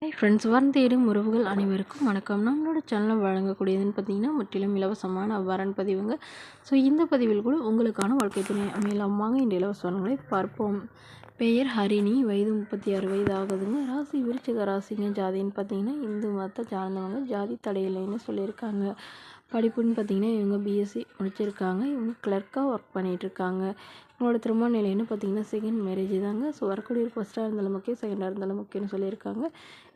Hi friends, வரன் தேடும் உறவுகள் அனைவருக்கும் வணக்கம். நம்மளோட சேனலில் வழங்கக்கூடியதுன்னு பார்த்தீங்கன்னா முற்றிலும் இலவசமான வரன் பதிவுங்க. ஸோ இந்த பதிவில் கூட உங்களுக்கான வாழ்க்கை துணை அமையலாம். வாங்க இந்த இலவச வரன்களை பார்ப்போம். பெயர் ஹரிணி, வயது 36 வயது ஆகுதுங்க. ராசி விருச்சிக ராசிங்க. ஜாதின்னு பார்த்தீங்கன்னா இந்து மதத்தை சார்ந்தவங்க. ஜாதி தடையில்லைன்னு சொல்லியிருக்காங்க. படிப்புன்னு பார்த்தீங்கன்னா இவங்க பிஎஸ்சி முடிச்சிருக்காங்க. இவங்க கிளர்க்காக ஒர்க் பண்ணிகிட்ருக்காங்க. இவங்களோட திருமண நிலைன்னு பார்த்தீங்கன்னா செகண்ட் மேரேஜ் தாங்க. ஸோ வரக்கூடிய ஃபஸ்ட்டாக இருந்தாலும் முக்கியம், செகண்டாக இருந்தாலும் முக்கியம்னு சொல்லியிருக்காங்க.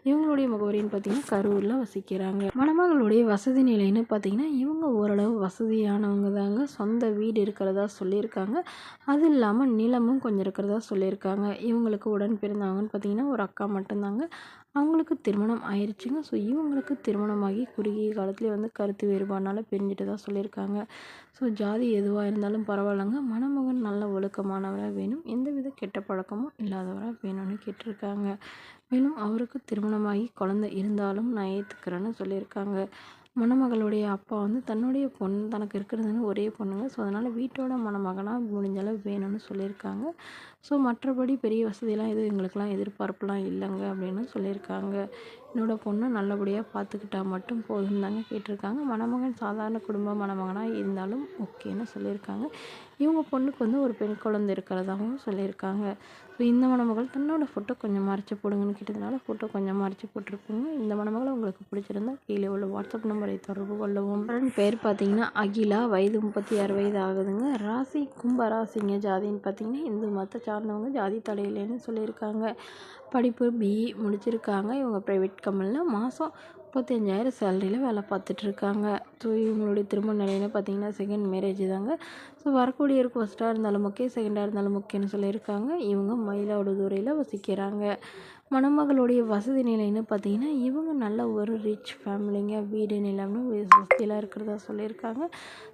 இவங்களுடைய முகவரின்னு பார்த்தீங்கன்னா கரூரில் வசிக்கிறாங்க. மணமகளுடைய வசதி நிலைன்னு பார்த்தீங்கன்னா இவங்க ஓரளவு வசதியானவங்க தாங்க. சொந்த வீடு இருக்கிறதா சொல்லியிருக்காங்க. அது இல்லாமல் நிலமும் கொஞ்சம் இருக்கிறதா சொல்லியிருக்காங்க. இவங்களுக்கு உடன் பிறந்தவங்கன்னு பார்த்தீங்கன்னா ஒரு அக்கா மட்டும்தாங்க. அவங்களுக்கு திருமணம் ஆயிடுச்சுங்க. ஸோ இவங்களுக்கு திருமணமாகி குறுகிய காலத்துலேயே கருத்து வேறுபாடுனால பிரிஞ்சுட்டு தான் சொல்லியிருக்காங்க. ஸோ ஜாதி எதுவாக இருந்தாலும் பரவாயில்லைங்க, மணமகன் நல்ல ஒழுக்கமானவராக வேணும், எந்தவித கெட்ட பழக்கமும் இல்லாதவராக வேணும்னு கேட்டிருக்காங்க. மேலும் அவருக்கு திருமணமாகி குழந்தை இருந்தாலும் நான் ஏற்றுக்கிறேன்னு சொல்லியிருக்காங்க. மணமகளுடைய அப்பா தன்னுடைய பொண்ணு தனக்கு இருக்கிறதுன்னு ஒரே பொண்ணுங்க. ஸோ அதனால் வீட்டோட மணமகனாக முடிஞ்சளவு வேணும்னு சொல்லியிருக்காங்க. ஸோ மற்றபடி பெரிய வசதியெல்லாம் எதுவும் எங்களுக்கெல்லாம் எதிர்பார்ப்புலாம் இல்லைங்க அப்படின்னு சொல்லியிருக்காங்க. என்னோடய பொண்ணை நல்லபடியாக பார்த்துக்கிட்டா மட்டும் போதும் தாங்க கேட்டிருக்காங்க. மணமகன் சாதாரண குடும்ப மணமகனாக இருந்தாலும் ஓகேன்னு சொல்லியிருக்காங்க. இவங்க பொண்ணுக்கு ஒரு பெண் குழந்தை இருக்கிறதாகவும் சொல்லியிருக்காங்க. ஸோ இந்த மணமகள் தன்னோட ஃபோட்டோ கொஞ்சம் மறைச்சி போடுங்கன்னு கேட்டதுனால ஃபோட்டோ கொஞ்சம் மறைச்சி போட்டிருக்குங்க. இந்த மணமகளை உங்களுக்கு பிடிச்சிருந்தா கீழே உள்ள வாட்ஸ்அப் நம்பரை தொடர்பு கொள்ளவும். பேர் பார்த்தீங்கன்னா அகிலா, வயது 36 வயது ஆகுதுங்க. ராசி கும்ப ராசிங்க. ஜாதின்னு பார்த்தீங்கன்னா இந்து மதத்தை சார்ந்தவங்க. ஜாதி தடையில்லைன்னு சொல்லியிருக்காங்க. படிப்பு பிஇ முடிச்சிருக்காங்க. இவங்க ப்ரைவேட் கம்பெனியில் மாதம் 35,000 சேலரியில் வேலை பார்த்துட்ருக்காங்க. ஸோ இவங்களுடைய திருமண நிலைன்னு பார்த்தீங்கன்னா செகண்ட் மேரேஜ் தாங்க. ஸோ வரக்கூடியவருக்கு ஃபஸ்ட்டாக இருந்தாலும் ஓகே, செகண்டாக இருந்தாலும் ஓகேன்னு சொல்லியிருக்காங்க. இவங்க மயிலாடுதுறையில் வசிக்கிறாங்க. மணமகளுடைய வசதி நிலைன்னு பார்த்தீங்கன்னா இவங்க நல்ல ஒரு ரிச் ஃபேமிலிங்க. வீடு நிலம்னு வசதியெல்லாம் இருக்கிறதா சொல்லியிருக்காங்க.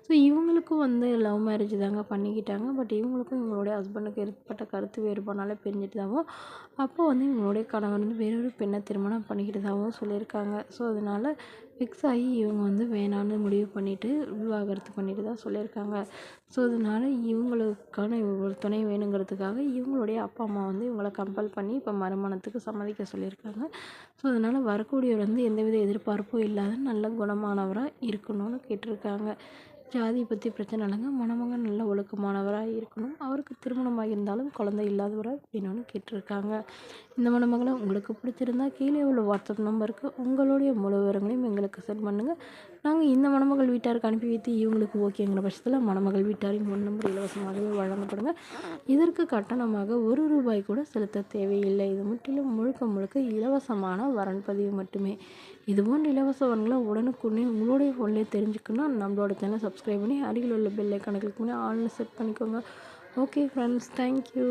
ஸோ இவங்களுக்கும் லவ் மேரேஜ் தாங்க பண்ணிக்கிட்டாங்க. பட் இவங்களுக்கும் இவங்களுடைய ஹஸ்பண்டுக்கு ஏற்பட்ட கருத்து வேறுபாடுனால பிரிஞ்சுட்டு தாவும், அப்போது இவங்களுடைய கணவன் வேறொரு பெண்ணை திருமணம் பண்ணிக்கிட்டதாகவும் சொல்லியிருக்காங்க. ஸோ அதனால் ஃபிக்ஸ் ஆகி இவங்க வேணான்னு முடிவு பண்ணிவிட்டு விவாகரத்து பண்ணிட்டு தான் சொல்லியிருக்காங்க. ஸோ அதனால் இவங்களுக்கான ஒரு துணை வேணுங்கிறதுக்காக இவங்களுடைய அப்பா அம்மா இவங்களை கம்பல் பண்ணி இப்போ மறுமணத்துக்கு சம்மதிக்க சொல்லியிருக்காங்க. ஸோ அதனால் வரக்கூடியவர் எந்தவித எதிர்பார்ப்பும் இல்லாத நல்ல குணமானவராக இருக்கணும்னு கேட்டிருக்காங்க. ஜாதி பற்றி பிரச்சனை இல்லைங்க. மணமகன் நல்ல ஒழுக்கமானவராக இருக்கணும். அவருக்கு திருமணமாக இருந்தாலும் குழந்தை இல்லாதவராக வேணும்னு கேட்டிருக்காங்க. இந்த மணமகளை உங்களுக்கு பிடிச்சிருந்தா கீழே உள்ள வாட்ஸ்அப் நம்பருக்கு உங்களுடைய முழு விவரங்களையும் எங்களுக்கு சென்ட் பண்ணுங்கள். நாங்கள் இந்த மணமகள் வீட்டாருக்கு அனுப்பி வைத்து இவங்களுக்கு ஓகேங்கிற பட்சத்தில் மணமகள் வீட்டாரின் ஃபோன் நம்பர் இலவசமாகவே வழங்கப்படுங்க. இதற்கு கட்டணமாக ₹1 கூட செலுத்த தேவையில்லை. இது முற்றிலும் முழுக்க முழுக்க இலவசமான வரன் பதிவு மட்டுமே. இதுபோன்ற இலவச வரன்களை உடனுக்குடனே உங்களுடைய ஃபோன்லேயே தெரிஞ்சுக்கணும். நம்மளோட சேனலை சப்ஸ்கிரைப் பண்ணி அருகில் உள்ள பெல் ஐக்கானை கிளிக் பண்ணி ஆல்னு செட் பண்ணிக்கோங்க. Okay friends, thank you.